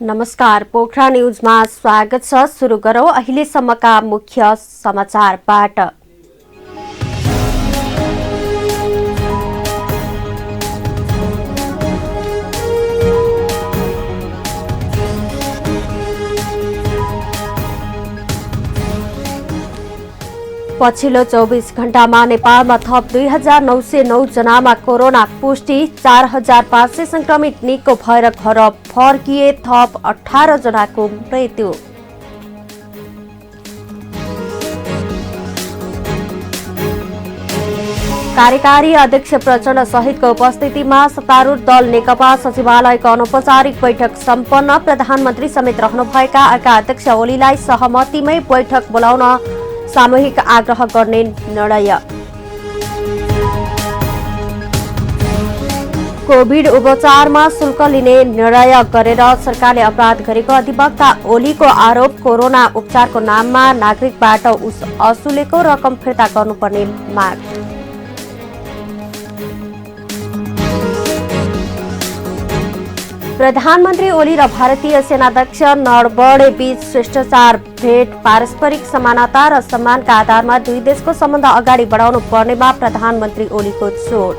नमस्कार, पोखरा न्यूजमा स्वागत छ। सुरु गरौं अहिलेसम्मका मुख्य समाचारबाट। पछिल्लो 24 घण्टामा नेपालमा थप 2909 जनामा कोरोना पुष्टि, 4500 संक्रमित निको भएर घर फर्किए, थप 18 जनाको मृत्यु। कार्यकारी अध्यक्ष प्रचण्ड सहितको उपस्थितिमा सत्तारूढ दल नेकपा सचिवालयको अनौपचारिक बैठक सम्पन्न। प्रधानमन्त्री समेत रहनुभएका अर्का अध्यक्ष ओलीलाई सहमतिमै बैठक बोलाउन सामूहिक आग्रह गर्ने निर्णय। कोभिड उपचारमा शुल्क लिने निर्णय गरेर सरकारले अपराध गरेको अधिवक्ता ओलीको आरोप। कोरोना उपचारको नाममा नागरिकबाट असुलेको रकम फिर्ता गर्नुपर्ने माग। प्रधानमन्त्री ओली र भारतीय सेनाध्यक्ष नरवणे बीच शिष्टाचार भेट। पारस्परिक समानता र सम्मानका आधारमा दुई देशको सम्बन्ध अगाडि बढाउनु पर्नेमा प्रधानमन्त्री ओलीको जोड।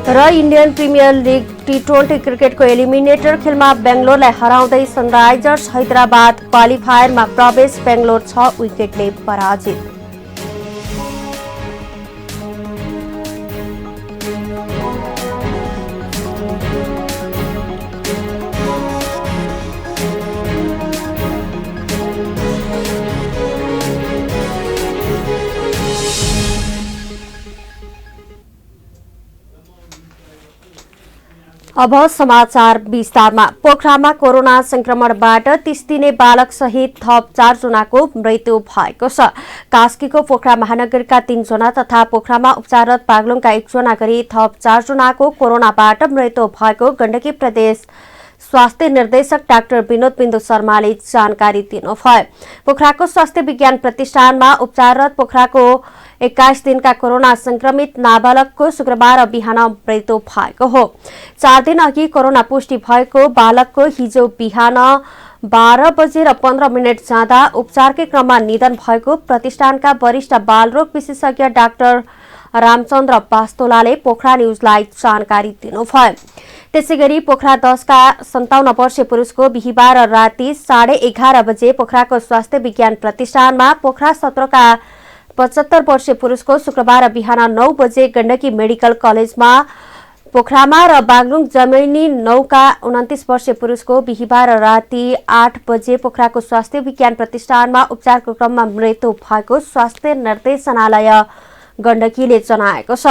र इन्डियन प्रिमियर लिग टी20 क्रिकेटको एलिमिनेटर खेलमा बेंगलोरलाई हराउँदै सनराइजर्स हैदराबाद क्वालिफायरमा प्रवेश। बेंगलोर 6 विकेटले पराजित। अब समाचार विस्तारमा। पोखरामा कोरोना संक्रमणबाट 30 दिने बालक सहित थप 4 जनाको मृत्यु भएको छ। कास्कीको पोखरा महानगरका 3 जना तथा पोखरामा उपचाररत बागलुङका 1 जना गरी थप 4 जनाको कोरोनाबाट मृत्यु भएको गण्डकी प्रदेश स्वास्थ्य निर्देशक डाक्टर विनोद बिन्दु शर्माले जानकारी दिनुभयो। पोखराको स्वास्थ्य विज्ञान प्रतिष्ठानमा उपचाररत पोखराको 21 दिनका कोरोना संक्रमित नाबालकको शुक्रबार बिहान मृत्यु भएको हो। 4 दिन अघि कोरोना पुष्टि भएको बालकको हिजो बिहान 12:15 जाँदा उपचारकै क्रममा निधन भएको प्रतिष्ठानका वरिष्ठ बालरोग विशेषज्ञ डाक्टर रामचन्द्र पास्तोलाले पोखरा न्यूजलाई जानकारी दिनुभयो। त्यसैगरी पोखरा 10 का 57 वर्षीय पुरुषको बिहिबार राति 11:30 बजे पोखराको स्वास्थ्य विज्ञान प्रतिष्ठानमा, पोखरा 17 का 75 वर्षीय पुरुषको शुक्रबार बिहान 9 बजे गण्डकी मेडिकल कलेजमा पोखरामा र बागलुङ जमैनी 9 का 29 वर्षीय पुरुषको बिहिबार राति 8 बजे पोखराको स्वास्थ्य विज्ञान प्रतिष्ठानमा उपचारको क्रममा मृत्यु भएको स्वास्थ्य निर्देशनालय गण्डकीले जनाएको छ।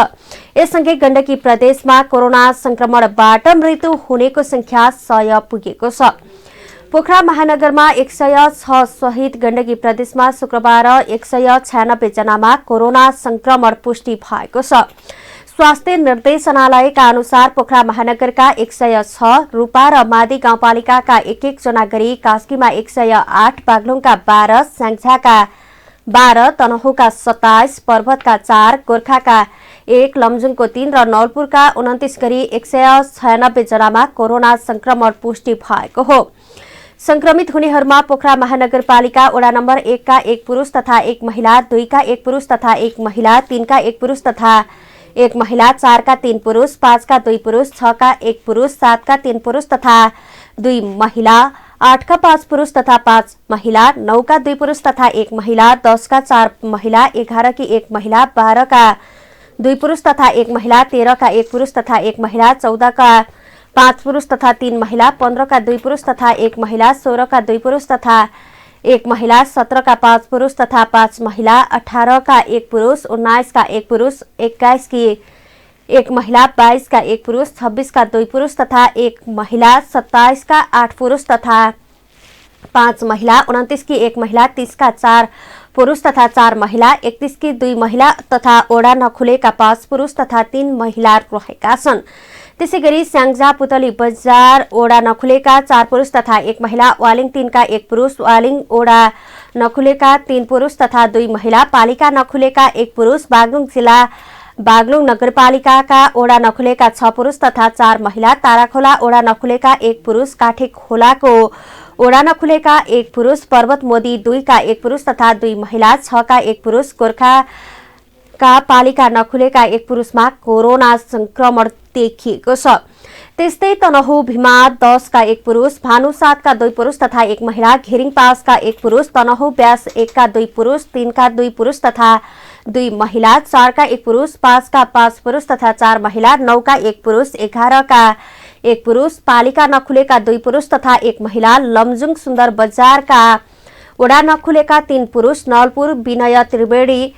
यससँगै गण्डकी प्रदेशमा कोरोना संक्रमणबाट मृत्यु हुनेको संख्या 100 पुगेको छ। पोखरा महानगरमा 106 सहित गण्डकी प्रदेशमा शुक्रबार 196 जनामा कोरोना संक्रमण पुष्टि भएको छ। स्वास्थ्य निर्देशनालयका अनुसार पोखरा महानगरका 106, रूपा र मादी गाउँपालिकाका 1 जना गरी, कास्कीमा 108, बागलुङका 12, स्याङ्जाका 12, तनहुँका 27, पर्वतका 4, गोर्खाका 1, लमजुङको 3 र नौलपुरका 29 गरी 196 जनामा कोरोना संक्रमण पुष्टि भएको हो। संक्रमित हुनेहरूमा पोखरा महानगरपालिका वडा नम्बर 1 का 1 पुरुष तथा 1 महिला, 2 का 1 पुरुष तथा 1 महिला, 3 का 1 पुरुष तथा 1 महिला, 4 का 3 पुरुष, 5 का 2 पुरुष, 6 का 1 पुरुष, 7 का 3 पुरुष तथा 2 महिला, 8 का 5 पुरुष तथा 5 महिला, 9 का 2 पुरुष तथा 1 महिला, 10 का 4 महिला, 11 की 1 महिला, 12 का 2 पुरुष तथा 1 महिला, 13 का 1 पुरुष तथा 1 महिला, 14 का 5 पुरुष तथा 3 महिला, 15 का 2 पुरुष तथा 1 महिला, 16 का 2 पुरुष तथा 1 महिला, 17 का 5 पुरुष तथा 5 महिला, 18 का 1 पुरुष, 19 का 1 पुरुष, 21 की 1 महिला, 22 का 1 पुरुष, 26 का 2 पुरुष तथा 1 महिला, 27 का 8 पुरुष तथा 5 महिला, 29 की 1 महिला, 30 का 4 पुरुष तथा 4 महिला, 31 की 2 महिला तथा ओडा नखुलेका 5 पुरुष तथा 3 महिला रहेका छन्। त्यसैगरी स्याङ्जा पुतली बजार ओडा नखुलेका 4 पुरुष तथा 1 महिला, वालिङ 3 का 1 पुरुष, वालिङ ओडा नखुलेका 3 पुरुष तथा 2 महिला, पालिका नखुलेका 1 पुरुष, बागलुङ जिल्ला बागलुङ नगरपालिकाका ओडा नखुलेका 6 पुरुष तथा 4 महिला, ताराखोला ओडा नखुलेका 1 पुरुष, काठेखोलाको ओडा नखुलेका 1 पुरुष, पर्वत मोदी 2 का 1 पुरुष तथा 2 महिला, 6 का 1 पुरुष, गोर्खाका पालिका नखुलेका 1 पुरुषमा कोरोना संक्रमण देखिएको छ। त्यस्तै तनहु भीमा 10 का 1 पुरुष, भानु 7 का 2 पुरुष तथा 1 महिला, घिरिङ 5 का 1 पुरुष, तनहु व्यास 1 का 2 पुरुष, 3 का 2 पुरुष तथा 2 महिला, 4 का 1 पुरुष, 5 का 5 पुरुष तथा 4 महिला, 9 का 1 पुरुष, 11 का 1 पुरुष, पालिका नखुलेका 2 पुरुष तथा 1 महिला, लमजुङ सुन्दर बजारका ओडा नखुलेका 3 पुरुष, नलपुर विनय त्रिवेणी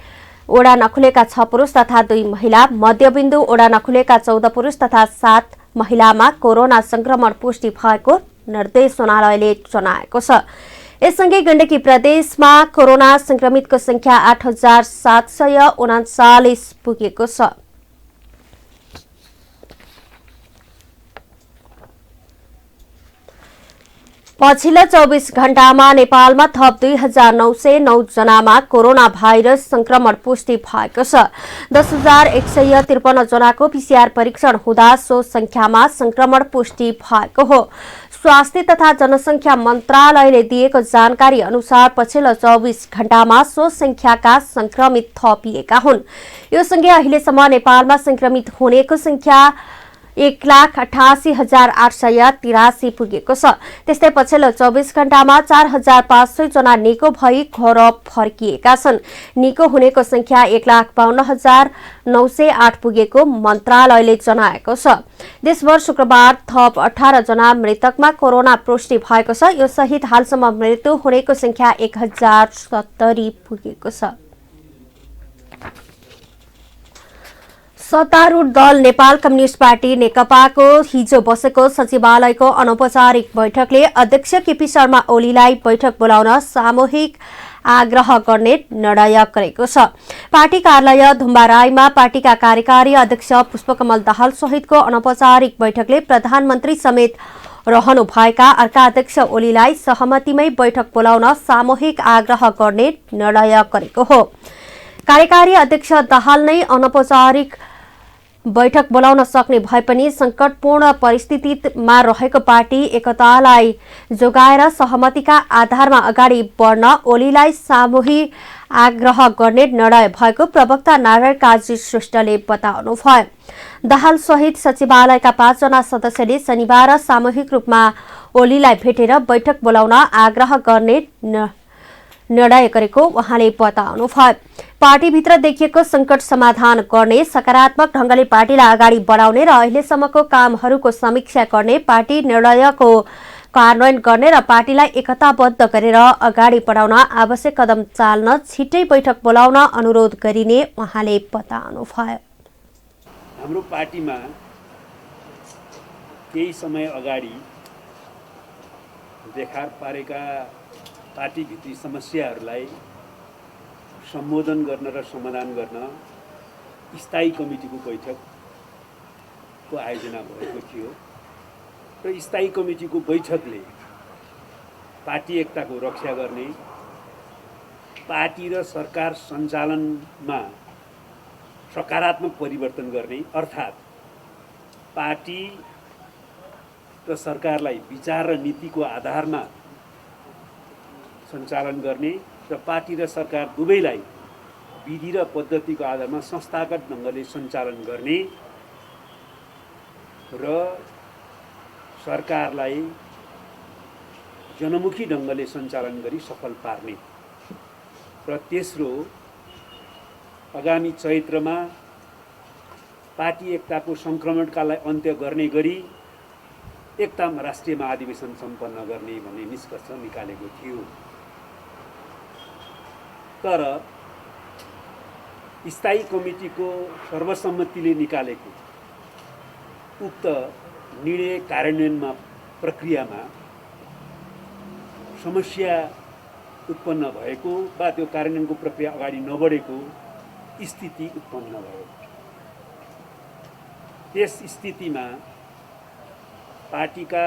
ओडा नखुलेका 6 पुरुष तथा 2 महिला, मध्यबिन्दु ओडा नखुलेका 14 पुरुष तथा 7 महिलामा कोरोना संक्रमण पुष्टि भएको निर्देशनालयले जनाएको छ। यससँगै गण्डकी प्रदेशमा कोरोना संक्रमितको संख्या 8739 पुगेको छ। पछिल्लो 24 घण्टामा नेपालमा थप 2909 जनामा कोरोना भाइरस संक्रमण पुष्टि भएको छ। 10,153 जनाको पीसीआर परीक्षण हुँदा सो संख्यामा संक्रमण पुष्टि भएको हो। स्वास्थ्य तथा जनसंख्या मन्त्रालयले दिएको जानकारी अनुसार पछिल्लो 24 घण्टामा सो संख्याका संक्रमित थपिएका हुन्। यो सँगै अहिलेसम्म नेपालमा संक्रमित हुनेको संख्या 1,88,883 पुगेको छ। त्यस्तै पछिल्लो 24 घण्टामा 4,500 जना निको भई घर फर्किएका छन्। निको हुनेको संख्या 1,52,908 पुगेको मन्त्रालयले जनाएको छ। देशभर शुक्रबार थप 18 जना मृतकमा कोरोना पुष्टि भएको छ। यो सहित हालसम्म मृत्यु हुनेको संख्या 1070 पुगेको छ। सत्तारूढ दल नेपाल कम्युनिस्ट पार्टी नेकपाको हिजो बसेको सचिवालयको अनौपचारिक बैठकले अध्यक्ष केपी शर्मा ओलीलाई बैठक बोलाउन सामूहिक आग्रह गर्ने निर्णय गरेको छ। पार्टी कार्यालय धुम्बाराईमा पार्टीका कार्यकारी अध्यक्ष पुष्पकमल दाहाल सहितको अनौपचारिक बैठकले प्रधानमन्त्री समेत रहनुभएका अर्का अध्यक्ष ओलीलाई सहमतिमै बैठक बोलाउन सामूहिक आग्रह गर्ने निर्णय गरेको हो। कार्यकारी अध्यक्ष दाहाल नै अनौपचारिक बैठक बोलाउन सक्ने भए पनि संकटपूर्ण परिस्थितिमा रहेको पार्टी एकतालाई जोगाएर सहमतिका आधारमा अगाडि बढ्न ओलीलाई सामूहिक आग्रह गर्ने निर्णय भएको प्रवक्ता नारायण काजी श्रेष्ठले बताउनुभयो। दाहाल सहित सचिवालयका 5 जना सदस्यले शनिबार सामूहिक रूपमा ओलीलाई भेटेर बैठक बोलाउन आग्रह गर्ने निर्णय गरेको उहाँले बताउनुभयो। पार्टीभित्र देखिएको संकट समाधान गर्ने, सकारात्मक ढंगले पार्टीलाई अगाडि बढाउने र अहिलेसम्मको कामहरूको समीक्षा गर्ने, पार्टी निर्णयको कार्यान्वयन गर्ने र पार्टीलाई एकताबद्ध गरेर अगाडि बढाउन आवश्यक कदम चाल्न छिट्टै बैठक बोलाउन अनुरोध गरिने उहाँले बताउनुभयो। हाम्रो पार्टीमा केही समय अगाडि देखार पारेका पार्टीभित्री समस्याहरूलाई सम्बोधन गर्न र समाधान गर्न स्थायी कमिटीको बैठकको आयोजना भएको थियो र स्थायी कमिटीको बैठकले पार्टी एकताको रक्षा गर्ने, पार्टी र सरकार सञ्चालनमा सकारात्मक परिवर्तन गर्ने, अर्थात् पार्टी र सरकारलाई विचार र नीतिको आधारमा सञ्चालन गर्ने र पार्टी र सरकार दुवैलाई विधि र पद्धतिको आधारमा संस्थागत ढङ्गले सञ्चालन गर्ने र सरकारलाई जनमुखी ढङ्गले सञ्चालन गरी सफल पार्ने र तेस्रो आगामी चैत्रमा पार्टी एकताको सङ्क्रमणकालाई अन्त्य गर्ने गरी एकता राष्ट्रिय महाधिवेशन सम्पन्न गर्ने भन्ने निष्कर्ष निकालेको थियो। तर स्थायी कमिटीको सर्वसम्मतिले निकालेको उक्त निर्णय कार्यान्वयनमा प्रक्रियामा समस्या उत्पन्न भएको वा त्यो कार्यान्वयनको प्रक्रिया अगाडि नबढेको स्थिति उत्पन्न भयो। त्यस स्थितिमा पार्टीका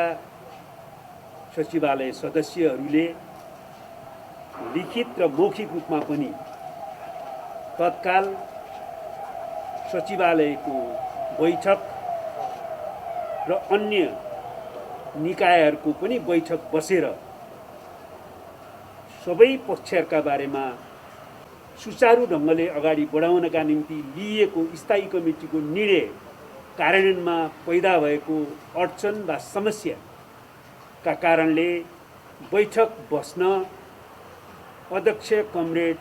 सचिवालय सदस्यहरूले लिखित र मौखिक रूपमा पनि तत्काल सचिवालयको बैठक र अन्य निकायहरूको पनि बैठक बसेर सबै पक्षहरूका बारेमा सुचारू ढङ्गले अगाडि बढाउनका निम्ति लिएको स्थायी कमिटीको निर्णय कार्यान्वयनमा पैदा भएको अडचन वा समस्याका कारणले बैठक बस्न अध्यक्ष कमरेड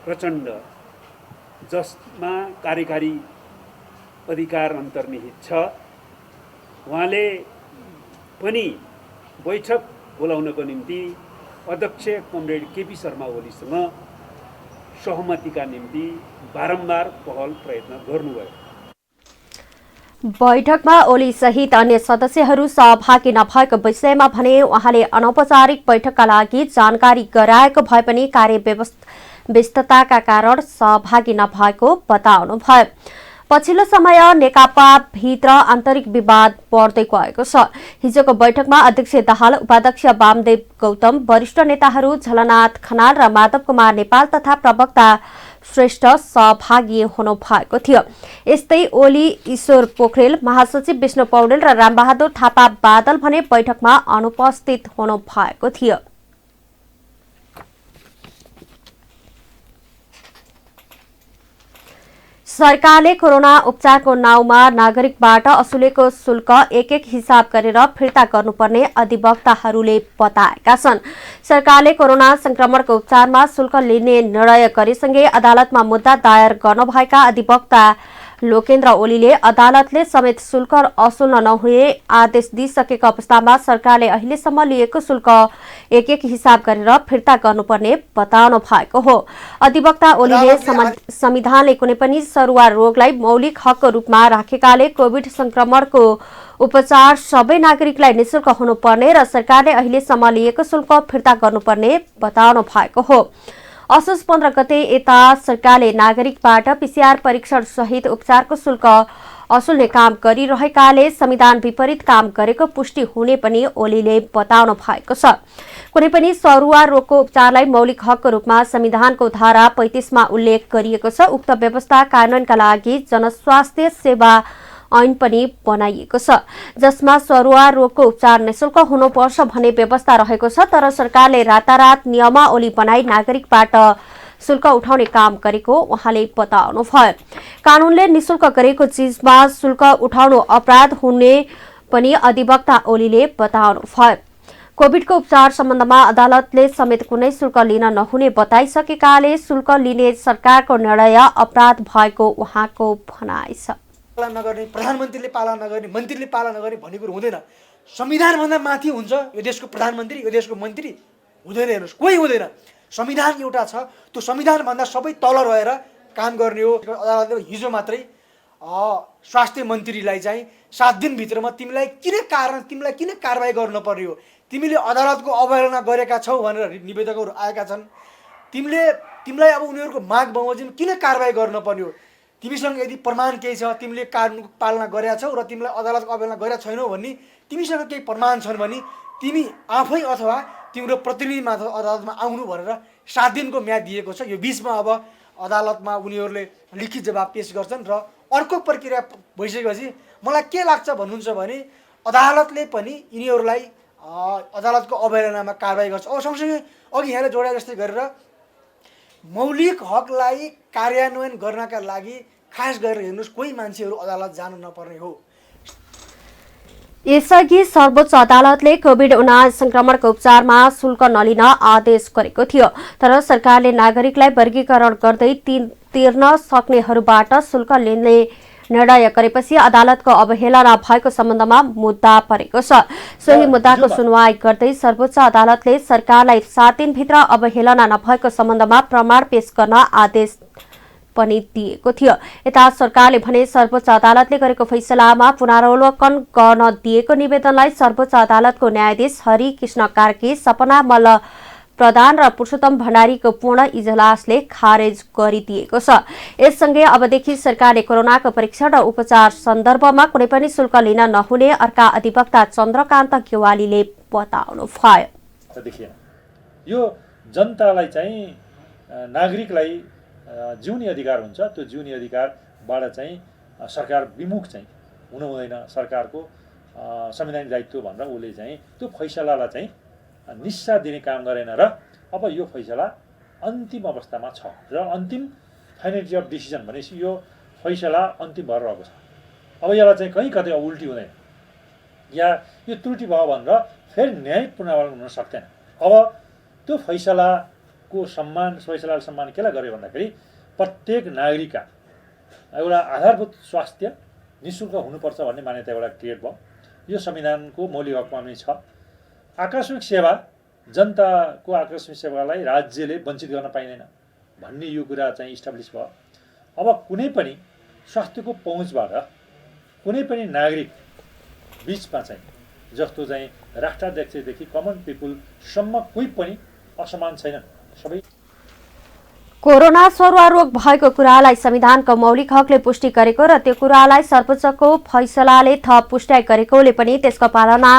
प्रचण्ड, जसमा कार्यकारी अधिकार अन्तर्निहित छ, उहाँले पनि बैठक बोलाउनको निम्ति अध्यक्ष कमरेड केपी शर्मा ओलीसँग सहमतिका निम्ति बारम्बार पहल प्रयत्न गर्नुभयो। बैठकमा ओली सहित अन्य सदस्यहरू सहभागी नभएको विषयमा भने उहाँले अनौपचारिक बैठकका लागि जानकारी गराएको भए पनि कार्य व्यस्तताका कारण सहभागी नभएको बताउनुभयो। पछिल्लो समय नेकपा भित्र आन्तरिक विवाद बढ्दै गएको छ। हिजोको बैठकमा अध्यक्ष दाहाल, उपाध्यक्ष वामदेव गौतम, वरिष्ठ नेताहरू झलनाथ खनाल र माधव कुमार नेपाल तथा प्रवक्ता श्रेष्ठ सहभागी हुनु भएको थियो। यस्तै ओली, ईश्वर पोखरेल, महासचिव विष्णु पौडेल र रामबहादुर थापा बादल भने बैठकमा अनुपस्थित हुनु भएको थियो। सरकारले कोरोना उपचारको नाउँमा नागरिकबाट असुलेको शुल्क एक हिसाब गरेर फिर्ता गर्नुपर्ने अधिवक्ताहरूले बताएका छन्। सरकारले कोरोना संक्रमणको उपचारमा शुल्क लिने निर्णय गरेसँगै अदालतमा मुद्दा दायर गर्नुभएका अधिवक्ता लोकेन्द्र ओलीले अदालतले समेत शुल्क असुल्न नहुने आदेश दिइसकेको अवस्थामा सरकारले अहिलेसम्म लिएको शुल्क एक हिसाब गरेर फिर्ता गर्नुपर्ने बताउनु भएको हो। अधिवक्ता ओलीले संविधानले कुनै पनि सरुवा रोगलाई मौलिक हकको रूपमा राखेकाले कोभिड संक्रमणको उपचार सबै नागरिकलाई निशुल्क हुनुपर्ने र सरकारले अहिलेसम्म लिएको शुल्क फिर्ता गर्नुपर्ने बताउनु भएको हो। असोज 15 गते यता सरकारले नागरिकबाट पीसीआर परीक्षण सहित उपचारको शुल्क असुल्ने काम गरिरहेकाले संविधान विपरीत काम गरेको पुष्टि हुने पनि ओलीले बताउनु भएको छ। कुनै पनि सरुवा रोगको उपचारलाई मौलिक हकको रूपमा संविधानको धारा 35 मा उल्लेख गरिएको छ। उक्त व्यवस्था कार्यान्वयनका लागि जनस्वास्थ्य सेवा ऐन पनि बनाइएको छ, जसमा सरुवा रोगको उपचार निशुल्क हुनुपर्छ भन्ने व्यवस्था रहेको छ। तर सरकारले रातारात नियमावली बनाई नागरिकबाट शुल्क उठाउने काम गरेको उहाँले बताउनुभयो। कानूनले निशुल्क गरेको चीजमा शुल्क उठाउनु अपराध हुने पनि अधिवक्ता ओलीले बताउनुभयो। कोभिडको उपचार सम्बन्धमा अदालतले समेत कुनै शुल्क लिन नहुने बताइसकेकाले शुल्क लिने सरकारको निर्णय अपराध भएको उहाँको भनाइ छ। पालना नगर्ने, प्रधानमन्त्रीले पालना नगर्ने, मन्त्रीले पालना नगर्ने भन्ने कुरो हुँदैन। संविधानभन्दा माथि हुन्छ यो देशको प्रधानमन्त्री, यो देशको मन्त्री हुँदैन। हेर्नुहोस्, कोही हुँदैन। संविधान एउटा छ, त्यो संविधानभन्दा सबै तल रहेर काम गर्ने हो। अदालतले हिजो मात्रै स्वास्थ्य मन्त्रीलाई चाहिँ 7 दिनभित्रमा तिमीलाई किन कारबाही गर्नुपर्ने हो, तिमीले अदालतको अवहेलना गरेका छौ भनेर निवेदकहरू आएका छन्। तिमीलाई अब उनीहरूको माग बमोजिम किन कारबाही गर्नुपर्ने हो, तिमीसँग यदि प्रमाण केही छ, तिमीले कानुनको पालना गरेका छौ र तिमीलाई अदालतको अवहेलना गरेका छैनौ भन्ने तिमीसँग केही प्रमाण छन् भने तिमी आफै अथवा तिम्रो प्रतिनिधि मात्र अदालतमा आउनु भनेर 7 दिनको म्याद दिएको छ। यो बीचमा अब अदालतमा उनीहरूले लिखित जवाब पेश गर्छन् र अर्को प्रक्रिया भइसकेपछि मलाई के लाग्छ भन्नुहुन्छ भने अदालतले पनि यिनीहरूलाई अदालतको अवहेलनामा कारबाही गर्छ। अब सँगसँगै अघि यहाँले जोडा जस्तै गरेर मौलिक हकलाई कार्यान्वयन गर्नका लागि खास गरेर हेर्नुहोस्, कोही मान्छेहरू अदालत जानु नपर्ने हो। यसअघि सर्वोच्च अदालतले कोभिड-19 संक्रमणको उपचारमा शुल्क नलिन आदेश गरेको थियो। तर सरकारले नागरिकलाई वर्गीकरण गर्दै तिर्न सक्नेहरूबाट शुल्क लिने निर्णय गरेपछि अदालतको अवहेलना भएको सम्बन्धमा मुद्दा परेको छ। सोही मुद्दाको सुनवाई गर्दै सर्वोच्च अदालतले सरकारलाई 7 दिनभित्र अवहेलना नभएको सम्बन्धमा प्रमाण पेश गर्न आदेश पनि दिएको थियो। यता सरकारले भने सर्वोच्च अदालतले गरेको फैसलामा पुनरावलोकन गर्न दिएको निवेदनलाई सर्वोच्च अदालतको न्यायाधीश हरि कृष्ण कार्की, सपना मल्ल प्रधान र पुरुषोत्तम भण्डारीको पूर्ण इजलासले खारेज गरिदिएको छ। यससँगै अबदेखि सरकारले कोरोनाको परीक्षण र उपचार सन्दर्भमा कुनै पनि शुल्क लिन नहुने अर्का अधिवक्ता चन्द्रकान्त गेवालीले बताउनुभयो। देखिएन यो जनतालाई चाहिँ नागरिकलाई जिउने अधिकार हुन्छ, त्यो जिउने अधिकार बाट चाहिँ सरकार विमुख चाहिँ हुनु हुँदैन। सरकारको संवैधानिक दायित्व भनेर उसले चाहिँ त्यो फैसलालाई चाहिँ निस्सा दिने काम गरेन र अब यो फैसला अन्तिम अवस्थामा छ र अन्तिम फाइनलिटी अफ डिसिजन भनेपछि यो फैसला अन्तिम भएर रहेको छ। अब यसलाई चाहिँ कहीँ कतै उल्टी हुँदैन या यो त्रुटि भयो भनेर फेरि न्यायिक पुनरावलोकन हुन सक्दैन। अब त्यो फैसलाको सम्मान केलाई गर्यो भन्दाखेरि प्रत्येक नागरिकका एउटा आधारभूत स्वास्थ्य निःशुल्क हुनुपर्छ भन्ने मान्यता एउटा क्रिएट भयो। यो संविधानको मौलिक हकमा पनि छ। आकस्मिक सेवा, जनताको आकस्मिक सेवालाई राज्यले वञ्चित गर्न पाइँदैन भन्ने यो कुरा चाहिँ इस्टाब्लिस भयो। अब कुनै पनि स्वास्थ्यको पहुँचबाट कुनै पनि नागरिक बिचमा चाहिँ जस्तो चाहिँ राष्ट्राध्यक्षदेखि कमन पिपुलसम्म कोही पनि असमान छैनन्। सबै कोरोना सरुवा रोग भएको कुरालाई संविधानको मौलिक हकले पुष्टि गरेको र त्यो कुरालाई सर्वोच्चको फैसलाले थप पुष्टि गरेकोले पनि त्यसको पालना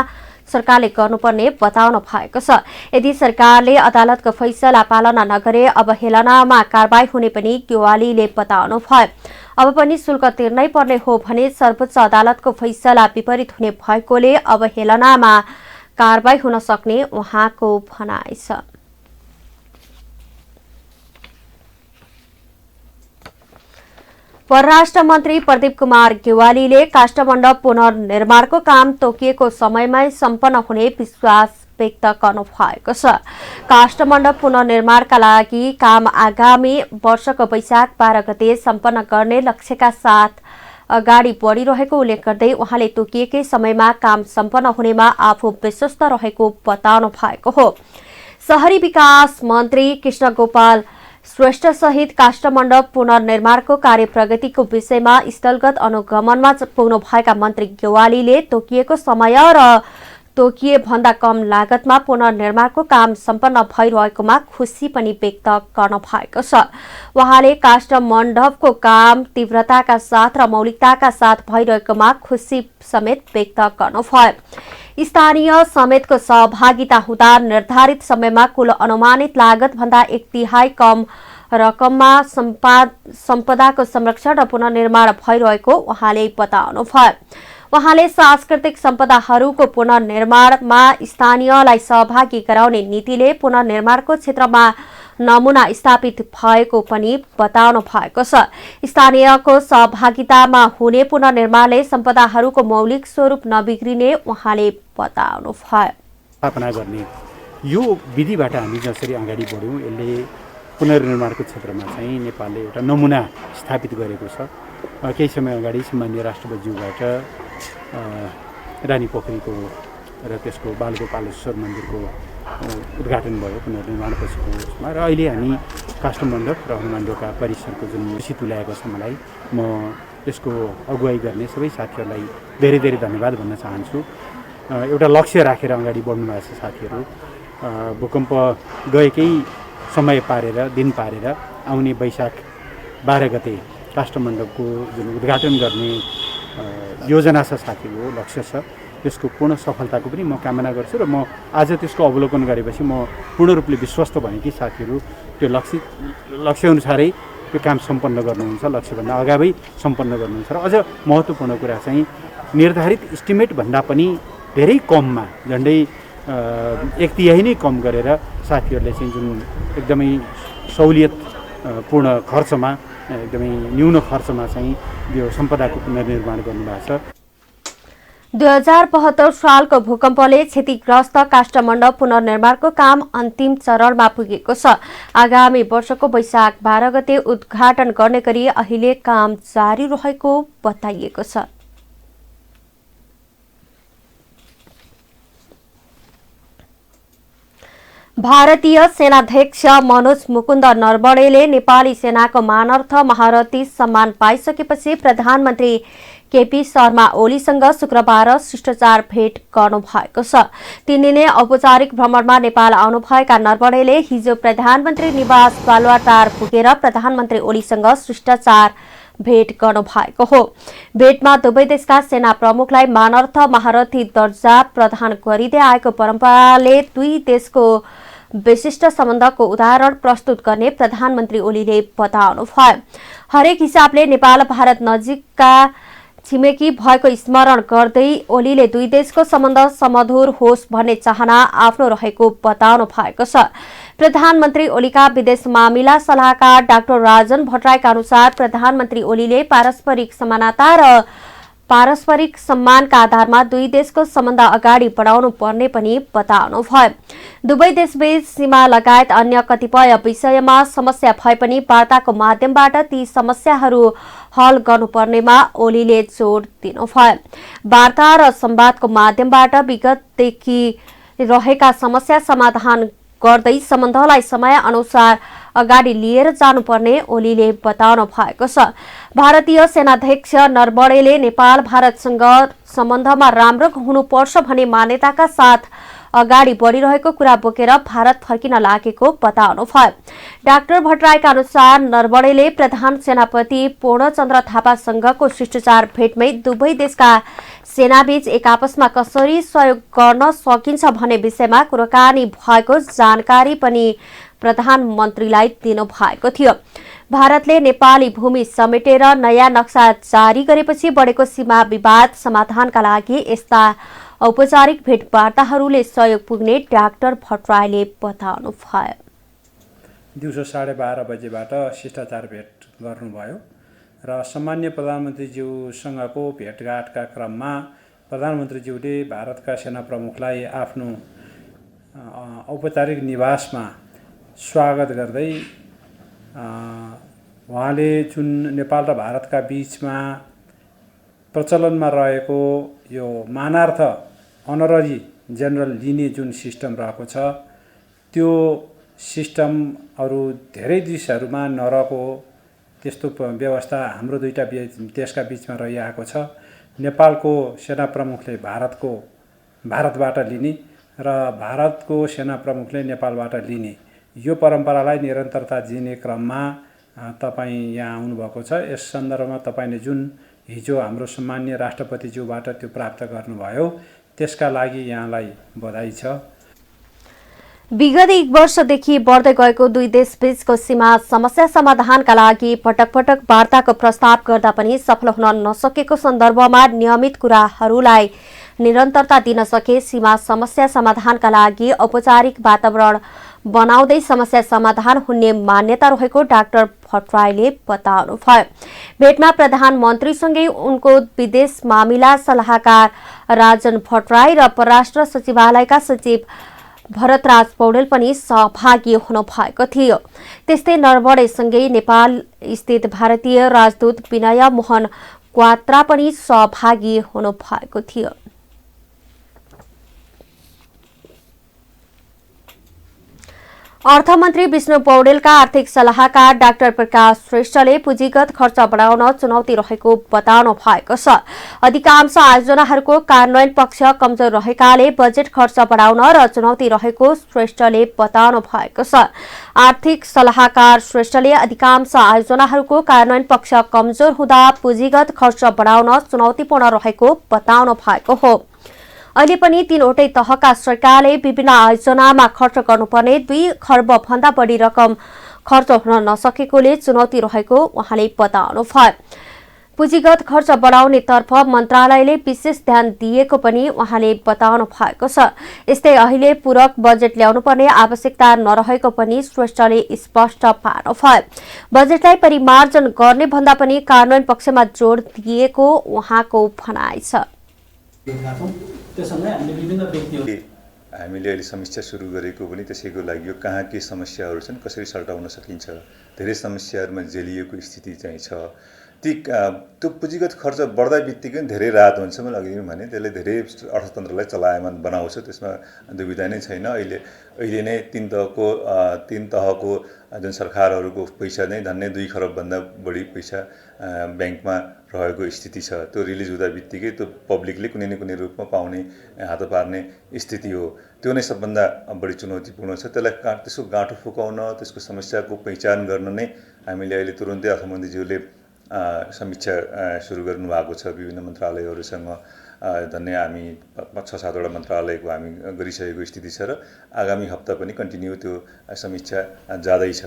सरकारले गर्नुपर्ने बताउनु भएको छ। यदि सरकारले अदालतको फैसला पालना नगरे अवहेलनामा कारबाही हुने पनि गेवालीले बताउनु भयो। अब पनि शुल्क तिर्नै पर्ने हो भने सर्वोच्च अदालतको फैसला विपरीत हुने भएकोले अवहेलनामा कारबाही हुन सक्ने उहाँको भनाइ छ। परराष्ट्र मन्त्री प्रदीप कुमार गेवालीले काष्ठमण्डप पुनर्निर्माणको काम तोकिएको समयमै सम्पन्न हुने विश्वास व्यक्त गर्नु भएको छ। काष्ठमण्डप पुनर्निर्माणका लागि काम आगामी वर्षको वैशाख 12 गते सम्पन्न गर्ने लक्ष्यका साथ अगाडि बढिरहेको उल्लेख गर्दै उहाँले तोकिएकै समयमा काम सम्पन्न हुनेमा आफू विश्वस्त रहेको बताउनु भएको हो। शहरी विकास मन्त्री कृष्ण गोपाल श्रेष्ठ सहित काष्ठमण्डप पुनर्निर्माणको कार्य प्रगतिको विषयमा स्थलगत अनुगमनमा पुग्नु भएका मन्त्री गेवालीले तोकिएको समय र तोकिए भन्दा कम लागतमा पुनर्निर्माणको काम सम्पन्न भइरहेकोमा खुशी पनि व्यक्त गर्नु भएको छ। उहाँले काष्ठमण्डपको काम तीव्रताका साथ र मौलिकताका साथ भइरहेकोमा खुशी समेत व्यक्त गर्नुभयो। स्थानीय समेतको सहभागिता हुँदा निर्धारित समयमा कुल अनुमानित लागत भन्दा 1/3 कम रकममा सम्पदाको संरक्षण र पुनर्निर्माण भइरहेको उहाँले बताउनुभयो। उहाँले सांस्कृतिक सम्पदाहरूको पुनर्निर्माणमा स्थानीयलाई सहभागी गराउने नीतिले पुनर्निर्माणको क्षेत्रमा नमुना स्थापित भएको पनि बताउनु भएको छ। स्थानीयको सहभागितामा हुने पुनर्निर्माणले सम्पदाहरूको मौलिक स्वरूप नबिग्रिने उहाँले बताउनु भयो। स्थापना गर्ने यो विधिबाट हामी जसरी अगाडि बढ्यौँ यसले पुनर्निर्माणको क्षेत्रमा चाहिँ नेपालले एउटा नमुना स्थापित गरेको छ। केही समय अगाडि सम्माननीय राष्ट्रपतिज्यूबाट रानी पोखरीको र त्यसको बालगोपालेश्वर मन्दिरको उद्घाटन भयो पुनर्निर्माणपछिको उसमा र अहिले हामी काष्ठमण्डप र हनुमान ढोका परिसरको जुन खुसी तुल्याएको छ मलाई म त्यसको अगुवाई गर्ने सबै साथीहरूलाई धेरै धेरै धन्यवाद भन्न चाहन्छु। एउटा लक्ष्य राखेर अगाडि बढ्नु भएको छ साथीहरू। भूकम्प गएकै समय पारेर दिन पारेर आउने वैशाख 12 गते काष्ठमण्डपको जुन उद्घाटन गर्ने योजना छ साथीको लक्ष्य छ त्यसको पूर्ण सफलताको पनि म कामना गर्छु र म आज त्यसको अवलोकन गरेपछि म पूर्ण रूपले विश्वस्त भएँ कि साथीहरू त्यो लक्ष्यअनुसारै त्यो काम सम्पन्न गर्नुहुन्छ, लक्ष्यभन्दा अगावै सम्पन्न गर्नुहुन्छ। र अझ महत्त्वपूर्ण कुरा चाहिँ निर्धारित इस्टिमेट भन्दा पनि धेरै कममा झन्डै 1/3 नै कम गरेर साथीहरूले चाहिँ जुन एकदमै सहुलियतपूर्ण खर्चमा एकदमै न्यून खर्चमा चाहिँ यो सम्पदाको पुनर्निर्माण गर्नुभएको छ। 2072 सालको भूकम्पले क्षतिग्रस्त काष्ठमण्डप पुनर्निर्माणको काम अन्तिम चरणमा पुगेको छ। आगामी वर्षको वैशाख 12 गते उद्घाटन गर्ने गरी अहिले काम जारी रहेको बताइएको छ। भारतीय सेनाध्यक्ष मनोज मुकुन्द नरवणेले नेपाली सेनाको मानार्थ महारथी सम्मान पाइसकेपछि प्रधानमन्त्री केपी शर्मा ओलीसँग शुक्रबार शिष्टाचार भेट गर्नु भएको छ। 3 दिने औपचारिक भ्रमणमा नेपाल आउनुभएका नरवणेले हिजो प्रधानमन्त्री निवास बालुवाटार पुगेर प्रधानमन्त्री ओलीसँग शिष्टाचार भेट गर्नु भएको हो। भेटमा दुवै देशका सेना प्रमुखलाई मानार्थ महारथी दर्जा प्रदान गरिँदै आएको परम्पराले दुई देशको विशिष्ट सम्बन्धको उदाहरण प्रस्तुत गर्ने प्रधानमन्त्री ओलीले बताउनुभयो। हरेक हिसाबले नेपाल भारत नजिकका छिमेकी भएको स्मरण गर्दै ओलीले दुई देशको सम्बन्ध समधुर होस् भन्ने चाहना आफ्नो रहेको बताउनु भएको छ। प्रधानमन्त्री ओलीका विदेश मामिला सल्लाहकार डाक्टर राजन भट्टराईका अनुसार प्रधानमन्त्री ओलीले पारस्परिक समानता र पारस्परिक सम्मानका आधारमा दुई देशको सम्बन्ध अगाडि बढाउनु पर्ने पनि बताउनुभयो। दुवै देशबीच सीमा लगायत अन्य कतिपय विषयमा समस्या भए पनि वार्ताको माध्यमबाट ती समस्याहरू हल गर्नुपर्नेमा ओलीले जोड दिनुभयो। वार्ता र संवादको माध्यमबाट विगतदेखि रहेका समस्या समाधान गर्दै सम्बन्धलाई समय अनुसार अगाडि लिएर जानुपर्ने ओलीले बताउनु भएको छ। भारतीय सेनाध्यक्ष नरवणेले नेपाल भारतसँग सम्बन्धमा राम्रो हुनुपर्छ भन्ने मान्यताका साथ अगाडि बढिरहेको कुरा बोकेर भारत फर्किन लागेको बताउनुभयो। डाक्टर भट्टराईका अनुसार नरवणेले प्रधान सेनापति पूर्णचन्द्र थापासँगको शिष्टाचार भेटमै दुवै देशका सेनाबीच एक आपसमा कसरी सहयोग गर्न सकिन्छ भन्ने विषयमा कुराकानी भएको जानकारी पनि प्रधानमन्त्रीलाई दिनुभएको थियो। भारतले नेपाली भूमि समेटेर नयाँ नक्सा जारी गरेपछि बढेको सीमा विवाद समाधानका लागि यस्ता औपचारिक भेटवार्ताहरूले सहयोग पुग्ने डाक्टर भट्टराईले बताउनुभयो। दिउँसो 12:30 बजेबाट शिष्टाचार भेट गर्नुभयो र सम्मान्य प्रधानमन्त्रीज्यूसँगको भेटघाटका क्रममा प्रधानमन्त्रीज्यूले भारतका सेना प्रमुखलाई आफ्नो औपचारिक निवासमा स्वागत गर्दै उहाँले जुन नेपाल र भारतका बीचमा प्रचलनमा रहेको यो मानार्थ अनररी जेनरल लिने जुन सिस्टम रहेको छ त्यो सिस्टम अरू धेरै देशहरूमा नरहेको त्यस्तो व्यवस्था हाम्रो दुईटा देशका बीचमा रहिआएको छ। नेपालको सेना प्रमुखले भारतबाट लिने र भारतको सेना प्रमुखले नेपालबाट लिने यो परम्परालाई निरन्तरता दिने क्रममा तपाईँ यहाँ आउनुभएको छ। यस सन्दर्भमा तपाईँले जुन हिजो हाम्रो सम्मान्य राष्ट्रपतिज्यूबाट त्यो प्राप्त गर्नुभयो त्यसका लागि यहाँलाई बधाई छ। विगत एक वर्षदेखि बढ्दै गएको दुई देशबीचको सीमा समस्या समाधानका लागि पटक पटक वार्ताको प्रस्ताव गर्दा पनि सफल हुन नसकेको सन्दर्भमा नियमित कुराहरूलाई निरन्तरता दिन सके सीमा समस्या समाधानका लागि औपचारिक वातावरण बनाउँदै समस्या समाधान हुने मान्यता रहेको डाक्टर भट्टराईले बताउनुभयो। भेटमा प्रधानमन्त्रीसँगै उनको विदेश मामिला सल्लाहकार राजन भट्टराई र परराष्ट्र सचिवालयका सचिव भरतराज पौडेल पनि सहभागी हुनुभएको थियो। त्यस्तै नरवणेसँगै नेपाल स्थित भारतीय राजदूत विनय मोहन क्वात्रा पनि सहभागी हुनुभएको थियो। अर्थमन्त्री विष्णु पौडेलका आर्थिक सल्लाहकार डाक्टर प्रकाश श्रेष्ठले पुँजीगत खर्च बढाउन चुनौती रहेको बताउनु भएको छ। अधिकांश आयोजनाहरूको कार्यान्वयन पक्ष कमजोर रहेकाले बजेट खर्च बढाउन र चुनौती रहेको श्रेष्ठले बताउनु भएको छ। आर्थिक सल्लाहकार श्रेष्ठले अधिकांश आयोजनाहरूको कार्यान्वयन पक्ष कमजोर हुँदा पुँजीगत खर्च बढाउन चुनौतीपूर्ण रहेको बताउनु भएको हो। अहिले पनि 3वटै तहका सरकारले विभिन्न आयोजनामा खर्च गर्नुपर्ने 2 खर्ब भन्दा बढी रकम खर्च हुन नसकेकोले चुनौती रहेको उहाँले बताउनुभयो। पुँजीगत खर्च बढाउने तर्फ मन्त्रालयले विशेष ध्यान दिएको पनि उहाँले बताउनु भएको छ। यस्तै अहिले पूरक बजेट ल्याउनुपर्ने आवश्यकता नरहेको पनि श्रेष्ठले स्पष्ट पार्नुभयो। बजेटलाई परिमार्जन गर्ने भन्दा पनि कार्यान्वयन पक्षमा जोड दिएको उहाँको भनाइ छ। हामीले अहिले समीक्षा सुरु गरेको पनि त्यसैको लागि यो कहाँ के समस्याहरू छन् कसरी सल्टाउन सकिन्छ। धेरै समस्याहरूमा जेलिएको स्थिति चाहिँ छ। त्यो पुँजीगत खर्च बढ्दा बित्तिकै धेरै राहत हुन्छ। मैले अघि भने त्यसले धेरै अर्थतन्त्रलाई चलायमान बनाउँछ, त्यसमा दुविधा नै छैन। अहिले नै तीन तहको जुन सरकारहरूको पैसा नै झन्डै 2 खरबभन्दा बढी पैसा ब्याङ्कमा रहेको स्थिति छ। त्यो रिलिज हुँदा बित्तिकै त्यो पब्लिकले कुनै न कुनै रूपमा पाउने हात पार्ने स्थिति हो। त्यो नै सबभन्दा बढी चुनौतीपूर्ण छ। त्यसको गाँठो फुकाउन, त्यसको समस्याको पहिचान गर्न नै हामीले अहिले तुरुन्तै अर्थमन्त्रीज्यूले समीक्षा सुरु गर्नुभएको छ विभिन्न मन्त्रालयहरूसँग धन्य हामी 6-7 वटा मन्त्रालयको हामी गरिसकेको स्थिति छ र आगामी हप्ता पनि कन्टिन्यू त्यो समीक्षा जाँदैछ।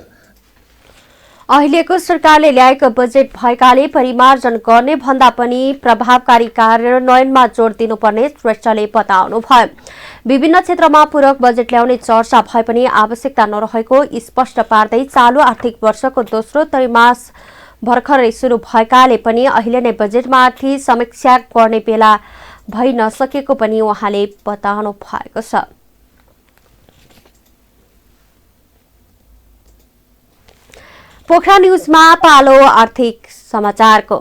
अहिलेको सरकारले ल्याएको बजेट भएकाले परिमार्जन गर्ने भन्दा पनि प्रभावकारी कार्यान्वयनमा जोड दिनुपर्ने श्रेष्ठले बताउनुभयो। विभिन्न क्षेत्रमा पूरक बजेट ल्याउने चर्चा भए पनि आवश्यकता नरहेको स्पष्ट पार्दै चालू आर्थिक वर्षको दोस्रो त्रैमास भर्खरै सुरु भएकाले पनि अहिले नै बजेटमाथि समीक्षा गर्ने बेला भइ नसकेको पनि उहाँले बताउनु भएको छ। पोखरा न्यूजमा पालो आर्थिक समाचारको।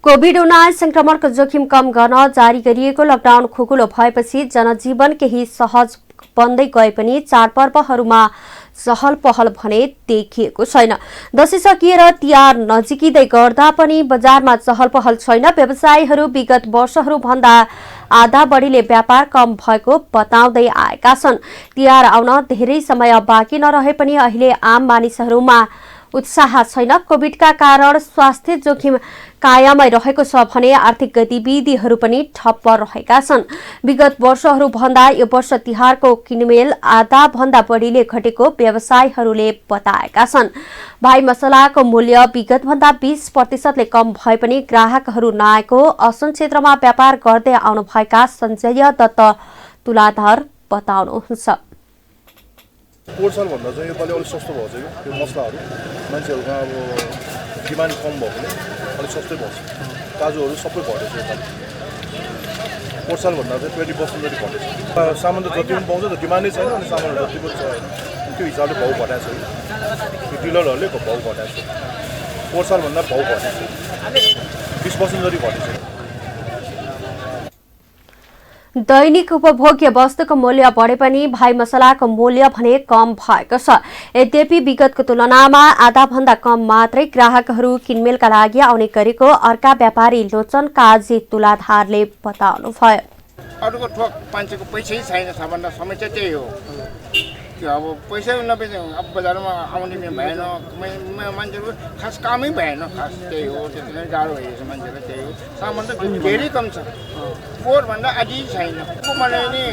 कोभिड-19 संक्रमणको जोखिम कम गर्न जारी गरिएको लकडाउन खुकुलो भएपछि जनजीवन केही सहज बन्दै गए पनि चाडपर्वहरूमा चहल पहल भने देखिएको छैन। दशैं सकिएर तिहार नजिकिँदै गर्दा पनि बजारमा चहल पहल छैन। व्यवसायीहरू विगत वर्षहरूभन्दा आधा बढीले व्यापार कम भएको बताउँदै आएका छन्। तिहार आउन धेरै समय बाँकी नरहे पनि अहिले आम मानिसहरूमा उत्साह छैन। कोभिडका कारण स्वास्थ्य जोखिम कायमै रहेको छ भने आर्थिक गतिविधिहरू पनि ठप्प रहेका छन्। विगत वर्षहरूभन्दा यो वर्ष तिहारको किनमेल आधा भन्दा बढीले घटेको व्यवसायीहरूले बताएका छन्। भाइ मसलाको मूल्य विगतभन्दा 20% कम भए पनि ग्राहकहरू नआएको असन क्षेत्रमा व्यापार गर्दै आउनुभएका सञ्जय दत्त तुलाधर बताउनुहुन्छ। पोहोर सालभन्दा चाहिँ योपालि अलिक सस्तो भएको छ कि यो मसलाहरू मान्छेहरूमा अब डिमान्ड कम भएकोले अलिक सस्तै भएको छ। काजुहरू सबै घटेको छ योपालि। पोहोर सालभन्दा चाहिँ 20% जति घटेको छ। सामान त जति पनि पाउँछ त डिमान्डै छैन अनि सामानहरू जति पनि छ त्यो हिसाबले भाउ घटाएको छ। त्यो डिलरहरूले भाउ घटाएको छ। पोहोर सालभन्दा भाउ घटेको छ 20% जति घटेको छ। दैनिक उपभोग्य वस्तुको मूल्य बढे पनि भाइ मसलाको मूल्य भने कम भएको छ। यद्यपि विगतको तुलनामा आधा भन्दा कम मात्रै ग्राहकहरू किनमेलका लागि आउने गरेको अर्का व्यापारी लोचन काजी तुलाधारले बताउनुभयो। अरूको ठोक मान्छेको पैसै छैन सबभन्दा समस्या त्यही हो। त्यो अब पैसै नपेछ अब बजारमा आउने भएन मान्छेको खास कामै भएन। खास त्यही हो। त्यति नै गाह्रो भइरहेछ मान्छेलाई। त्यही हो। सामान त धेरै कम छ। पोहोरभन्दा अझै छैन। मैले नि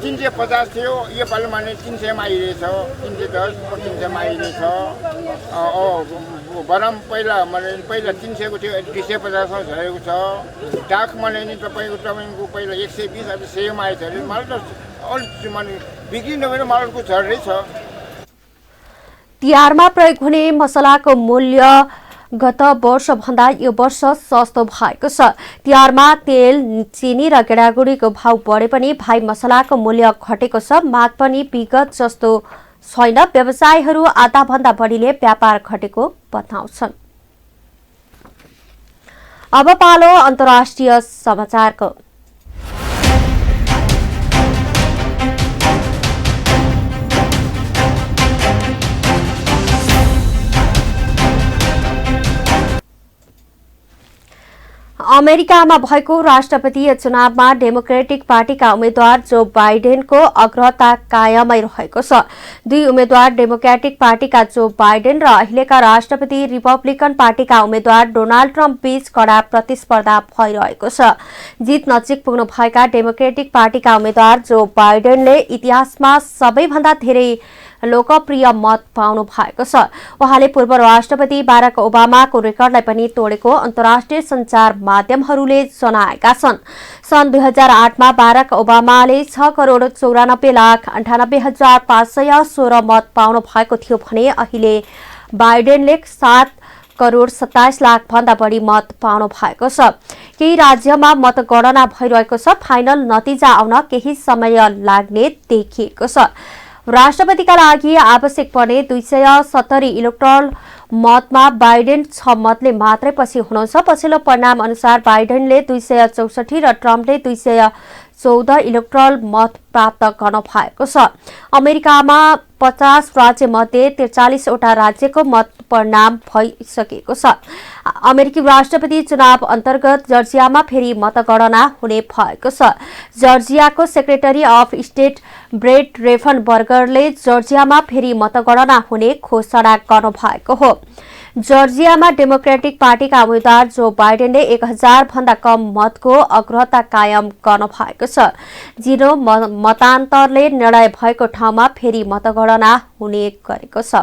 350 थियो योपालि मैले 300मा आइरहेछ। 310 300मा आइरहेछ। बराम पहिला 300को थियो 250मा झरेको छ। डाक मैले नि तपाईँको पहिला 120 अब 100मा आएछ अरे मलाई त अलिक माने बिक्री नभएर मालको झर्दै छ। तिहारमा प्रयोग हुने मसलाको मूल्य गत वर्षभन्दा यो वर्ष सस्तो भएको छ। तिहारमा तेल, चिनी र गेडागुडीको भाउ बढे पनि भाइ मसलाको मूल्य घटेको छ। माग पनि विगत जस्तो छैन। व्यवसायीहरू आधा भन्दा बढीले व्यापार घटेको बताउँछन्। अब पालो अन्तर्राष्ट्रिय समाचारको। अमेरिकामा भएको राष्ट्रपतीय चुनावमा डेमोक्रेटिक पार्टीका उम्मेद्वार जो बाइडेनको अग्रता कायमै रहेको छ। दुई उम्मेद्वार डेमोक्रेटिक पार्टीका जो बाइडेन र अहिलेका राष्ट्रपति रिपब्लिकन पार्टीका उम्मेद्वार डोनाल्ड ट्रम्प बीच कड़ा प्रतिस्पर्धा भइरहेको छ। जित नजिक पुग्नु भएका डेमोक्रेटिक पार्टीका उम्मेद्वार जो बाइडेनले इतिहासमा सबैभन्दा धेरै लोकप्रिय मत पाउनु भएको छ। उहाँले पूर्व राष्ट्रपति बाराक ओबामाको रेकर्डलाई पनि तोडेको अन्तर्राष्ट्रिय सञ्चार माध्यमहरूले जनाएका छन्। सन् 2008मा बाराक ओबामाले 6,94,98,516 मत पाउनु भएको थियो भने अहिले बाइडेनले 7,27,00,000 भन्दा बढी मत पाउनु भएको छ। केही राज्यमा मतगणना भइरहेको छ। फाइनल नतिजा आउन केही समय लाग्ने देखिएको छ। राष्ट्रपतिका लागि आवश्यक पर्ने 270 इलेक्टोरल मतमा बाइडेन 6 मतले मात्रै पछि हुनुहुन्छ। पछिल्लो परिणाम अनुसार बाइडेनले 264 र ट्रम्पले 14 इलेक्ट्रल मत प्राप्त गर्न भएको छ। अमेरिकामा 50 राज्यमध्ये 43वटा राज्यको मत परिणाम भइसकेको छ। अमेरिकी राष्ट्रपति चुनाव अन्तर्गत जर्जियामा फेरि मतगणना हुने भएको छ। जर्जियाको सेक्रेटरी अफ स्टेट ब्रेट रेफनबर्गरले जर्जियामा फेरि मतगणना हुने घोषणा गर्नुभएको हो। जर्जियामा डेमोक्रेटिक पार्टीका उम्मेद्वार जो बाइडेनले 1000 भन्दा कम मतको अग्रता कायम गर्नु भएको छ। जिरो मतान्तरले निर्णय भएको ठाउँमा फेरि मतगणना हुने गरेको छ।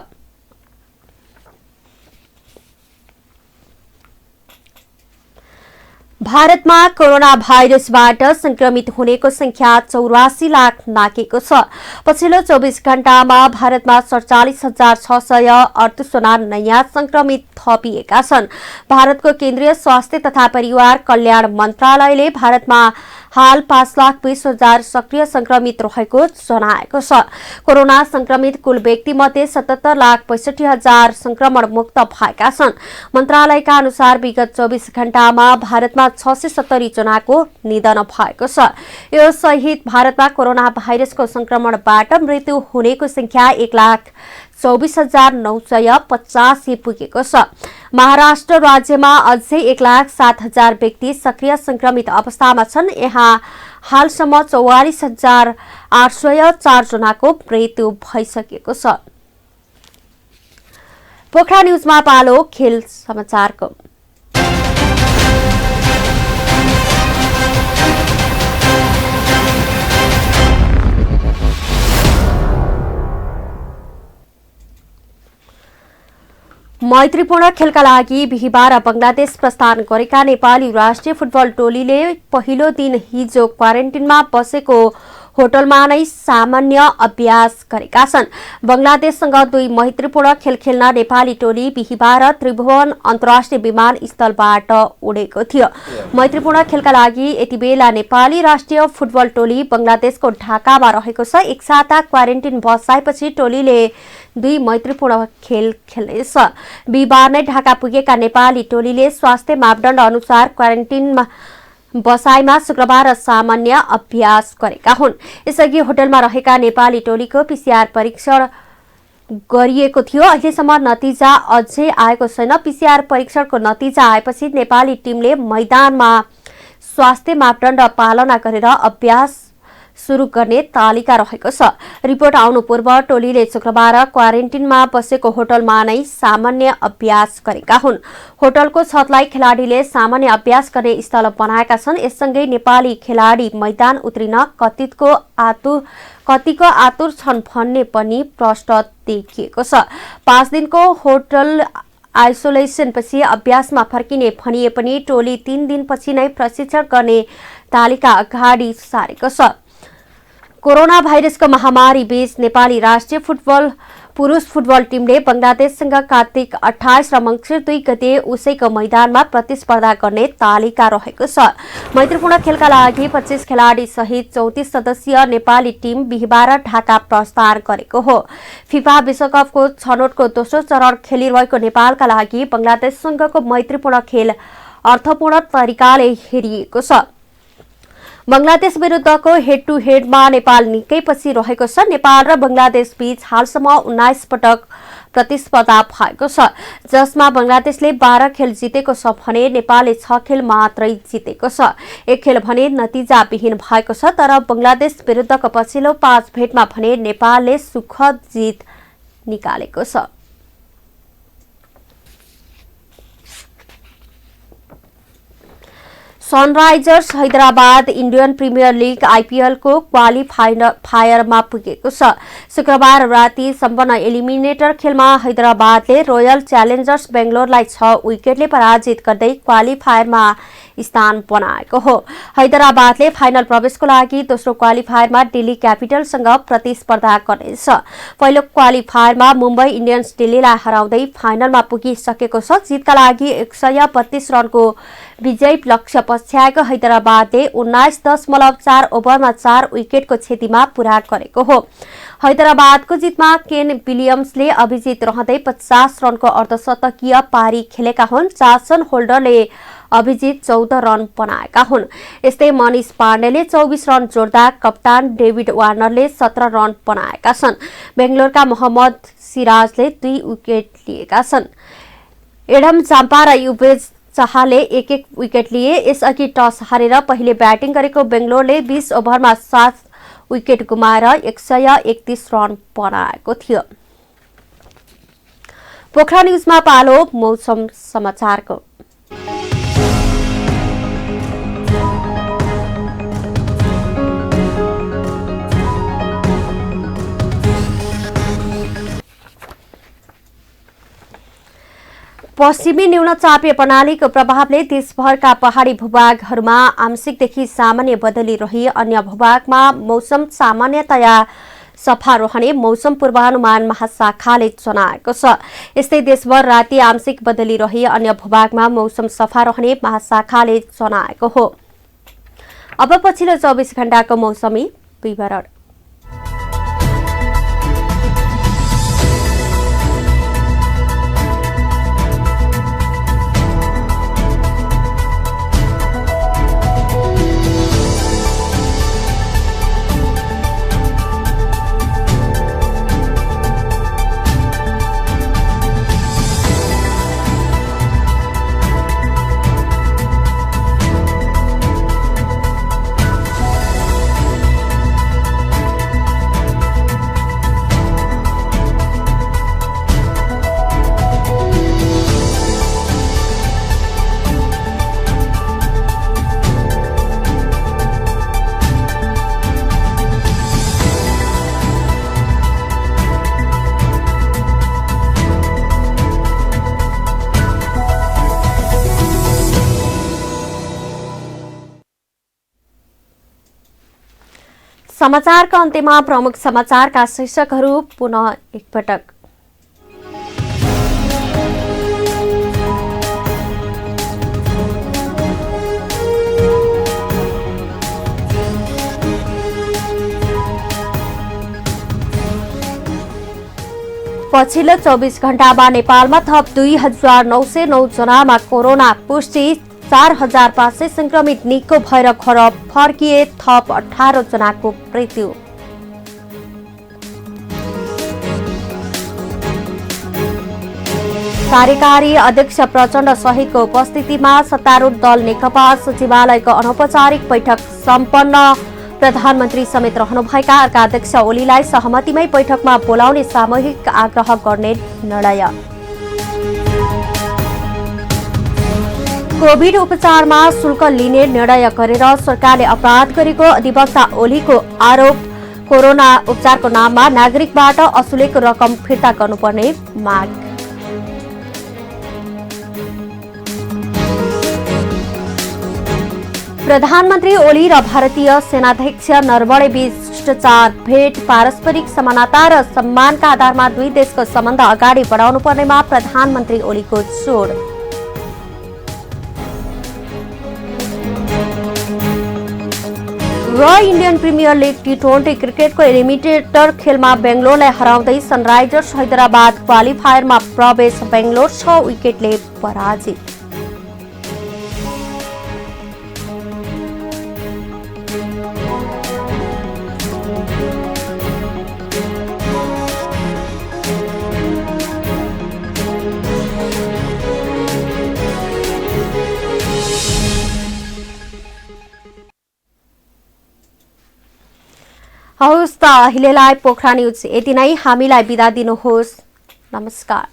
भारतमा कोरोना भाइरसबाट संक्रमित हुनेको संख्या 84 लाख नाघेको छ। पछिल्लो 24 घण्टामा भारतमा 47,638 जना नयाँ संक्रमित थपिएका छन्। भारतको केन्द्रीय स्वास्थ्य तथा परिवार कल्याण मन्त्रालयले भारतमा हाल 5,20,000 सक्रिय संक्रमित रहेको जनाएको छ। कोरोना संक्रमित कुल व्यक्तिमध्ये 77,65,000 संक्रमण मुक्त भएका छन्। मन्त्रालयका अनुसार विगत 24 घण्टामा भारतमा 670 जनाको निधन भएको छ। यो सहित भारतमा कोरोना भाइरसको संक्रमणबाट मृत्यु हुनेको संख्या 1,24,985 पुगेको छ। महाराष्ट्र राज्यमा अझै 1,07,000 व्यक्ति सक्रिय संक्रमित अवस्थामा छन्। यहाँ हालसम्म 44,804 जनाको मृत्यु भइसकेको छ। पोखरा न्यूजमा पालो खेल समाचारको। मैत्रीपूर्ण खेलका लागि बिहिबार बंगलादेश प्रस्थान गरेका नेपाली राष्ट्रिय फुटबल टोलीले पहिलो दिन हिजो क्वारेन्टिनमा बसेको होटलमा नै सामान्य अभ्यास गरेका छन्। बंगलादेशसँग 2 मैत्रीपूर्ण खेल खेल्न नेपाली टोली बिहिबार त्रिभुवन अन्तर्राष्ट्रिय विमानस्थलबाट उडेको थियो। मैत्रीपूर्ण खेलका लागि यतिबेला नेपाली राष्ट्रिय फुटबल टोली बंगलादेशको ढाकामा रहेको छ। एक साता क्वारेन्टिन बसाएपछि टोलीले 2 मैत्रीपूर्ण खेल खेल्नेछ। बिहिबार नै ढाका पुगेका नेपाली टोलीले स्वास्थ्य मापदण्ड अनुसार क्वारेन्टिनमा बसाइमा शुक्रबार सामान्य अभ्यास गरेका हुन्। यसअघि होटलमा रहेका नेपाली टोलीको पीसीआर परीक्षण गरिएको थियो। अहिलेसम्म नतिजा अझै आएको छैन। पीसीआर परीक्षणको नतिजा आएपछि नेपाली टिमले मैदानमा स्वास्थ्य मापदण्ड पालना गरेर अभ्यास सुरु गर्ने तालिका रहेको छ। रिपोर्ट आउनु पूर्व टोलीले शुक्रबार क्वारेन्टिनमा बसेको होटलमा नै सामान्य अभ्यास गरेका हुन्। होटलको छतलाई खेलाडीले सामान्य अभ्यास गर्ने स्थल बनाएका छन्। यससँगै नेपाली खेलाडी मैदान उत्रिन कतिको आतुर छन् भन्ने पनि प्रश्न देखिएको छ। 5 दिनको होटल आइसोलेसनपछि अभ्यासमा फर्किने भनिए पनि टोली 3 दिनपछि नै प्रशिक्षण गर्ने तालिका अगाडि सारेको छ। कोरोना भाइरसको महामारी बीच नेपाली राष्ट्रिय पुरुष फुटबल टिमले बंगलादेशसँग कार्तिक 28 र मङ्सिर 2 गते उसैको मैदानमा प्रतिस्पर्धा गर्ने तालिका रहेको छ। मैत्रीपूर्ण खेलका लागि 25 खेलाडी सहित 34 सदस्यीय नेपाली टिम बिहिबार ढाका प्रस्थान गरेको हो। फिफा विश्वकपको छनौटको दोस्रो चरण खेलिरहेको नेपालका लागि बंगलादेशसँगको मैत्रीपूर्ण खेल अर्थपूर्ण तरिकाले हेरिएको छ। बंगलादेश विरुद्धको हेड टू हेडमा नेपाल निकै पछि रहेको छ। नेपाल र बंगलादेश बीच हालसम्म 19 पटक प्रतिस्पर्धा भएको छ, जसमा बंगलादेशले 12 खेल जितेको छ भने नेपालले 6 खेल मात्रै जितेको छ। एक खेल भने नतिजाविहीन भएको छ। तर बंगलादेश विरुद्धको पछिल्लो 5 भेटमा भने नेपालले सुखद जित निकालेको छ। Sunrisers Hyderabad Indian premier league IPL को क्वालिफायरमा पुगेको छ। शुक्रबार राति सम्पन्न एलिमिनेटर खेलमा हैदराबादले रोयल च्यालेन्जर्स बेंगलोरलाई 6 विकेटले पराजित गर्दै क्वालिफायरमा स्थान बनाएको हो। हैदराबादले फाइनल प्रवेशको लागि दोस्रो क्वालिफायरमा दिल्ली क्यापिटलसँग प्रतिस्पर्धा गर्नेछ। पहिलो क्वालिफायरमा मुम्बई इन्डियन्स दिल्लीलाई हराउँदै फाइनलमा पुगिसकेको छ। जितका लागि 132 रनको विजय लक्ष्य पछ्याएको हैदराबादले 19.4 ओभरमा 4 विकेटको क्षतिमा पूरा गरेको हो। हैदराबादको जितमा केन विलियम्सले अभिजित रहँदै 50 रनको अर्धशतकीय पारी खेलेका हुन्। जासन होल्डरले अभिजित 14 रन बनाएका हुन्। यस्तै मनिष पाण्डेले 24 रन जोड्दा कप्तान डेभिड वार्नरले 17 रन बनाएका छन्। बेंगलोरका मोहम्मद सिराजले 2 विकेट लिएका छन्। एडम जाम्पा र युवेज चाहले 1-1 विकेट लिए। यसअघि टस हारेर पहिले ब्याटिङ गरेको बेंगलोरले 20 ओभरमा 7 विकेट गुमाएर 131 रन बनाएको थियो। पोखरा न्यूजमा पालो मौसम समाचारको। पश्चिमी न्यूनचापीय प्रणालीको प्रभावले देशभरका पहाडी भूभागहरूमा आंशिकदेखि सामान्य बदली रही अन्य भूभागमा मौसम सामान्यतया सफा रहने मौसम पूर्वानुमान महाशाखाले जनाएको छ। यस्तै देशभर राति आंशिक बदली रही अन्य भूभागमा मौसम सफा रहने महाशाखाले जनाएको हो। अब पछिल्लो 24 घण्टाको मौसमी विवरण। समाचारका अन्त्यमा प्रमुख समाचारका शीर्षकहरू पुनः एकपटक। पछिल्लो 24 घण्टामा नेपालमा थप 2909 जनामा कोरोना पुष्टि। 4500 संक्रमित निको भएर घर फर्किए। थप 18 जनाको मृत्यु। कार्यकारी अध्यक्ष प्रचण्ड सहितको उपस्थितिमा सत्तारूढ दल नेकपा सचिवालयको अनौपचारिक बैठक सम्पन्न। प्रधानमन्त्री समेत रहनुभएका अर्का अध्यक्ष ओलीलाई सहमतिमै बैठकमा बोलाउने सामूहिक आग्रह गर्ने निर्णय। कोभिड उपचारमा शुल्क लिने निर्णय गरेर सरकारले अपराध गरेको अधिवक्ता ओलीको आरोप। कोरोना उपचारको नाममा नागरिकबाट असुलेको रकम फिर्ता गर्नुपर्ने माग। प्रधानमन्त्री ओली र भारतीय सेनाध्यक्ष नरवणे बीच शिष्टाचार भेट। पारस्परिक समानता र सम्मानका आधारमा दुई देशको सम्बन्ध अगाडि बढाउनु पर्नेमा प्रधानमन्त्री ओलीको जोड। र इन्डियन प्रिमियर लिग टी20 क्रिकेटको एलिमिनेटर खेलमा बेंगलोरलाई हराउँदै सनराइजर्स हैदराबाद क्वालिफायरमा प्रवेश। बेंगलोर 6 विकेटले पराजित। हवस् त अहिलेलाई पोखरा न्यूज यति नै। हामीलाई बिदा दिनुहोस्। नमस्कार।